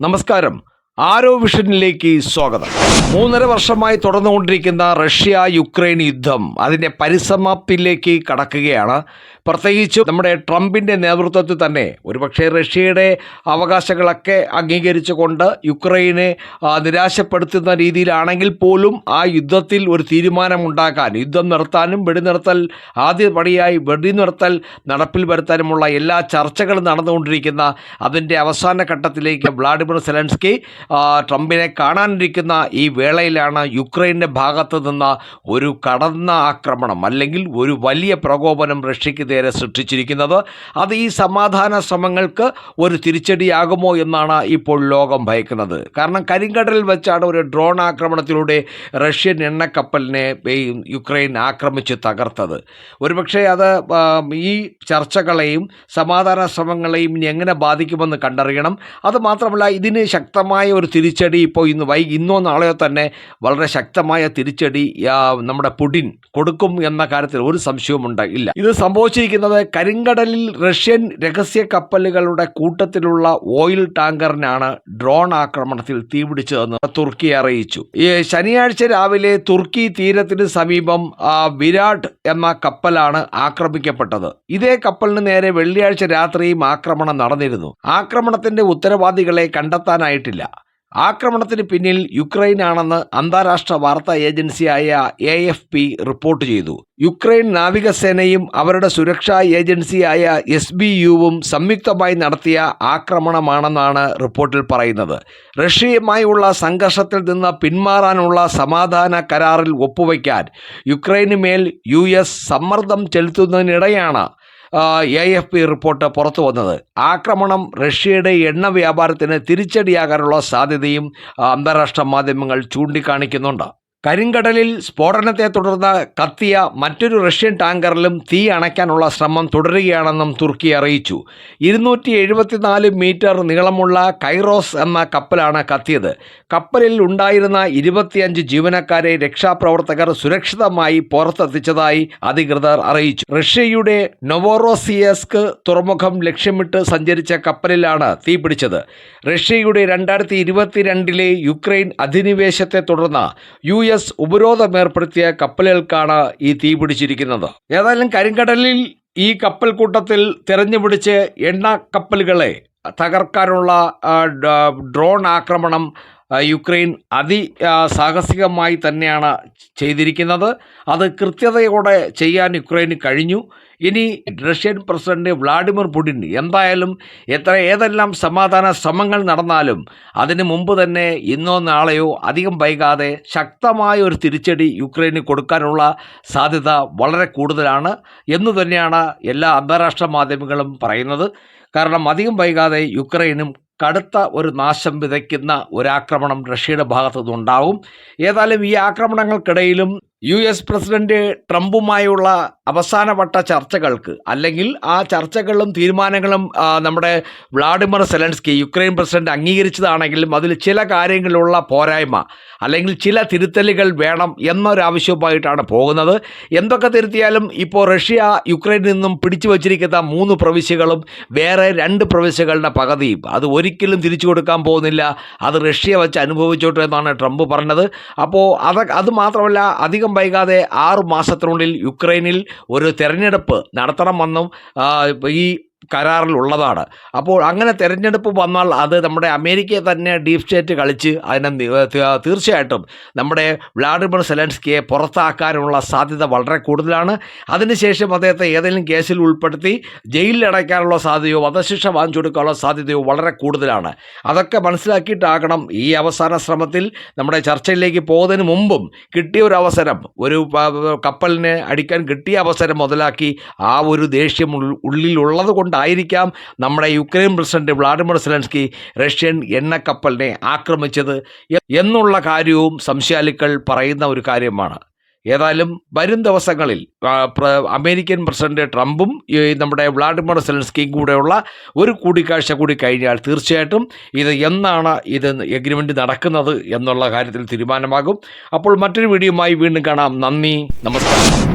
നമസ്കാരം. ആരോ വിഷനിലേക്ക് സ്വാഗതം. 3.5 വർഷമായി തുടർന്നുകൊണ്ടിരിക്കുന്ന റഷ്യ യുക്രൈൻ യുദ്ധം അതിൻ്റെ പരിസമാപ്തിയിലേക്ക് കടക്കുകയാണ്. പ്രത്യേകിച്ചും നമ്മുടെ ട്രംപിൻ്റെ നേതൃത്വത്തിൽ തന്നെ ഒരുപക്ഷെ റഷ്യയുടെ അവകാശങ്ങളൊക്കെ അംഗീകരിച്ചുകൊണ്ട് യുക്രൈനെ നിരാശപ്പെടുത്തുന്ന രീതിയിലാണെങ്കിൽ പോലും ആ യുദ്ധത്തിൽ ഒരു തീരുമാനമുണ്ടാക്കാൻ, യുദ്ധം നിർത്താനും ആദ്യപടിയായി വെടിനിർത്തൽ നടപ്പിൽ വരുത്താനുമുള്ള എല്ലാ ചർച്ചകളും നടന്നുകൊണ്ടിരിക്കുന്ന അതിൻ്റെ അവസാന ഘട്ടത്തിലേക്ക് വ്ളാഡിമിർ സെലൻസ്കി ട്രംപിനെ കാണാനിരിക്കുന്ന ഈ വേളയിലാണ് യുക്രൈൻ്റെ ഭാഗത്ത് നിന്ന് ഒരു കടന്ന ആക്രമണം അല്ലെങ്കിൽ ഒരു വലിയ പ്രകോപനം റഷ്യക്ക് നേരെ സൃഷ്ടിച്ചിരിക്കുന്നത്. അത് ഈ സമാധാന ശ്രമങ്ങൾക്ക് ഒരു തിരിച്ചടിയാകുമോ എന്നാണ് ഇപ്പോൾ ലോകം ഭയക്കുന്നത്. കാരണം കരിങ്കടലിൽ വെച്ചാണ് ഒരു ഡ്രോൺ ആക്രമണത്തിലൂടെ റഷ്യൻ എണ്ണക്കപ്പലിനെ യുക്രൈൻ ആക്രമിച്ച് തകർത്തത്. ഒരുപക്ഷെ അത് ഈ ചർച്ചകളെയും സമാധാന ശ്രമങ്ങളെയും ഇനി എങ്ങനെ ബാധിക്കുമെന്ന് കണ്ടറിയണം. അതുമാത്രമല്ല, ഇതിന് ശക്തമായ ഒരു തിരിച്ചടി ഇപ്പോൾ ഇന്നോ നാളെയോ തന്നെ വളരെ ശക്തമായ തിരിച്ചടി നമ്മുടെ പുടിൻ കൊടുക്കും എന്ന കാര്യത്തിൽ ഒരു സംശയവും ഇല്ല. ഇത് സംഭവിച്ചിരിക്കുന്നത് കരിങ്കടലിൽ റഷ്യൻ രഹസ്യ കപ്പലുകളുടെ കൂട്ടത്തിലുള്ള ഓയിൽ ടാങ്കറിനാണ് ഡ്രോൺ ആക്രമണത്തിൽ തീപിടിച്ചതെന്ന് തുർക്കി അറിയിച്ചു. ശനിയാഴ്ച രാവിലെ തുർക്കി തീരത്തിന് സമീപം വിരാട് എന്ന കപ്പലാണ് ആക്രമിക്കപ്പെട്ടത്. ഇതേ കപ്പലിന് നേരെ വെള്ളിയാഴ്ച രാത്രിയും ആക്രമണം നടന്നിരുന്നു. ആക്രമണത്തിന്റെ ഉത്തരവാദികളെ കണ്ടെത്താനായിട്ടില്ല. ആക്രമണത്തിന് പിന്നിൽ യുക്രൈനാണെന്ന് അന്താരാഷ്ട്ര വാർത്താ ഏജൻസിയായ AFP റിപ്പോർട്ട് ചെയ്തു. യുക്രൈൻ നാവികസേനയും അവരുടെ സുരക്ഷാ ഏജൻസിയായ SBUവും സംയുക്തമായി നടത്തിയ ആക്രമണമാണെന്നാണ് റിപ്പോർട്ടിൽ പറയുന്നത്. റഷ്യയുമായുള്ള സംഘർഷത്തിൽ നിന്ന് പിന്മാറാനുള്ള സമാധാന കരാറിൽ ഒപ്പുവയ്ക്കാൻ യുക്രൈന് മേൽ US സമ്മർദ്ദം ചെലുത്തുന്നതിനിടെയാണ് AFP റിപ്പോർട്ട് പുറത്തു വന്നത്. ആക്രമണം റഷ്യയുടെ എണ്ണ വ്യാപാരത്തിന് തിരിച്ചടിയാകാനുള്ള സാധ്യതയും അന്താരാഷ്ട്ര മാധ്യമങ്ങൾ ചൂണ്ടിക്കാണിക്കുന്നുണ്ട്. കരിങ്കടലിൽ സ്ഫോടനത്തെ തുടർന്ന് കത്തിയ മറ്റൊരു റഷ്യൻ ടാങ്കറിലും തീ അണയ്ക്കാനുള്ള ശ്രമം തുടരുകയാണെന്നും തുർക്കി അറിയിച്ചു. 274 മീറ്റർ നീളമുള്ള കൈറോസ് എന്ന കപ്പലാണ് കത്തിയത്. കപ്പലിൽ ഉണ്ടായിരുന്ന 25 ജീവനക്കാരെ രക്ഷാപ്രവർത്തകർ സുരക്ഷിതമായി പുറത്തെത്തിച്ചതായി അധികൃതർ അറിയിച്ചു. റഷ്യയുടെ നൊവോറോസിയസ്ക് തുറമുഖം ലക്ഷ്യമിട്ട് സഞ്ചരിച്ച കപ്പലിലാണ് തീപിടിച്ചത്. റഷ്യയുടെ 2022 യുക്രൈൻ അധിനിവേശത്തെ തുടർന്ന് US ഉപരോധമേർപ്പെടുത്തിയ കപ്പലുകൾക്കാണ് ഈ തീപിടിച്ചിരിക്കുന്നത്. ഏതായാലും കരിങ്കടലിൽ ഈ കപ്പൽ കൂട്ടത്തിൽ തെരഞ്ഞുപിടിച്ച് എണ്ണ കപ്പലുകളെ തകർക്കാനുള്ള ഡ്രോൺ ആക്രമണം യുക്രൈൻ സാഹസികമായി തന്നെയാണ് ചെയ്തിരിക്കുന്നത്. അത് കൃത്യതയോടെ ചെയ്യാൻ യുക്രൈന് കഴിഞ്ഞു. ഇനി റഷ്യൻ പ്രസിഡന്റ് വ്ളാഡിമിർ പുടിൻ എന്തായാലും ഏതെല്ലാം സമാധാന ശ്രമങ്ങൾ നടന്നാലും അതിനു മുമ്പ് തന്നെ ഇന്നോ നാളെയോ അധികം വൈകാതെ ശക്തമായ ഒരു തിരിച്ചടി യുക്രൈന് കൊടുക്കാനുള്ള സാധ്യത വളരെ കൂടുതലാണ് എന്ന് തന്നെയാണ് എല്ലാ അന്താരാഷ്ട്ര മാധ്യമങ്ങളും പറയുന്നത്. കാരണം അധികം വൈകാതെ യുക്രൈനും കടുത്ത ഒരു നാശം വിതയ്ക്കുന്ന ഒരാക്രമണം റഷ്യയുടെ ഭാഗത്തു നിന്നുണ്ടാവും. ഏതായാലും ഈ ആക്രമണങ്ങൾക്കിടയിലും US പ്രസിഡന്റ് ട്രംപുമായുള്ള അവസാനവട്ട ചർച്ചകൾക്ക് അല്ലെങ്കിൽ ആ ചർച്ചകളും തീരുമാനങ്ങളും നമ്മുടെ വ്ളാഡിമിർ സെലൻസ്കി യുക്രൈൻ പ്രസിഡന്റ് അംഗീകരിച്ചതാണെങ്കിലും അതിൽ ചില കാര്യങ്ങളിലുള്ള പോരായ്മ അല്ലെങ്കിൽ ചില തിരുത്തലുകൾ വേണം എന്നൊരാവശ്യവുമായിട്ടാണ് പോകുന്നത്. എന്തൊക്കെ തിരുത്തിയാലും ഇപ്പോൾ റഷ്യ യുക്രൈനിൽ നിന്നും പിടിച്ചു വച്ചിരിക്കുന്ന 3 പ്രവിശ്യകളും വേറെ 2 പ്രവിശ്യകളുടെ പകുതിയും അത് ഒരിക്കലും തിരിച്ചു കൊടുക്കാൻ പോകുന്നില്ല. അത് റഷ്യ വെച്ച് അനുഭവിച്ചോട്ടെ എന്നാണ് ട്രംപ് പറഞ്ഞത്. അപ്പോൾ അത് മാത്രമല്ല, അധികം വൈകാതെ 6 മാസത്തിനുള്ളിൽ യുക്രൈനിൽ ഒരു തെരഞ്ഞെടുപ്പ് നടത്തണമെന്നും ഈ കരാറിൽ ഉള്ളതാണ്. അപ്പോൾ അങ്ങനെ തെരഞ്ഞെടുപ്പ് വന്നാൽ അത് നമ്മുടെ അമേരിക്കയെ തന്നെ ഡീപ് സ്റ്റേറ്റ് കളിച്ച് അതിനെ തീർച്ചയായിട്ടും നമ്മുടെ വ്ളാഡിമിർ സെലൻസ്കിയെ പുറത്താക്കാനുള്ള സാധ്യത വളരെ കൂടുതലാണ്. അതിനുശേഷം അദ്ദേഹത്തെ ഏതെങ്കിലും കേസിൽ ഉൾപ്പെടുത്തി ജയിലിലടയ്ക്കാനുള്ള സാധ്യതയോ വധശിക്ഷ വാങ്ങിച്ചു കൊടുക്കാനുള്ള സാധ്യതയോ വളരെ കൂടുതലാണ്. അതൊക്കെ മനസ്സിലാക്കിയിട്ടാകണം ഈ അവസാന ശ്രമത്തിൽ നമ്മുടെ ചർച്ചയിലേക്ക് പോകുന്നതിന് മുമ്പും കിട്ടിയ ഒരു അവസരം, ഒരു കപ്പലിനെ അടിക്കാൻ കിട്ടിയ അവസരം മുതലാക്കി ആ ഒരു ദേഷ്യം ഉള്ളിലുള്ളത് കൊണ്ടായിരിക്കാം നമ്മുടെ Ukraine president Vladimir Zelensky Russian എണ്ണക്കപ്പലിനെ ആക്രമിച്ചത് എന്നുള്ള കാര്യവും സംശയാലുക്കൾ പറയുന്ന ഒരു കാര്യമാണ്. ഏതായാലും വരും ദിവസങ്ങളിൽ അമേരിക്കൻ പ്രസിഡന്റ് ട്രംപും നമ്മുടെ വ്ളാഡിമിർ സെലൻസ്കിയും കൂടെയുള്ള ഒരു കൂടിക്കാഴ്ച കൂടി കഴിഞ്ഞാൽ തീർച്ചയായിട്ടും എന്നാണ് എഗ്രിമെൻ്റ് നടക്കുന്നത് എന്നുള്ള കാര്യത്തിൽ തീരുമാനമാകും. അപ്പോൾ മറ്റൊരു വീഡിയോയുമായി വീണ്ടും കാണാം. നന്ദി, നമസ്കാരം.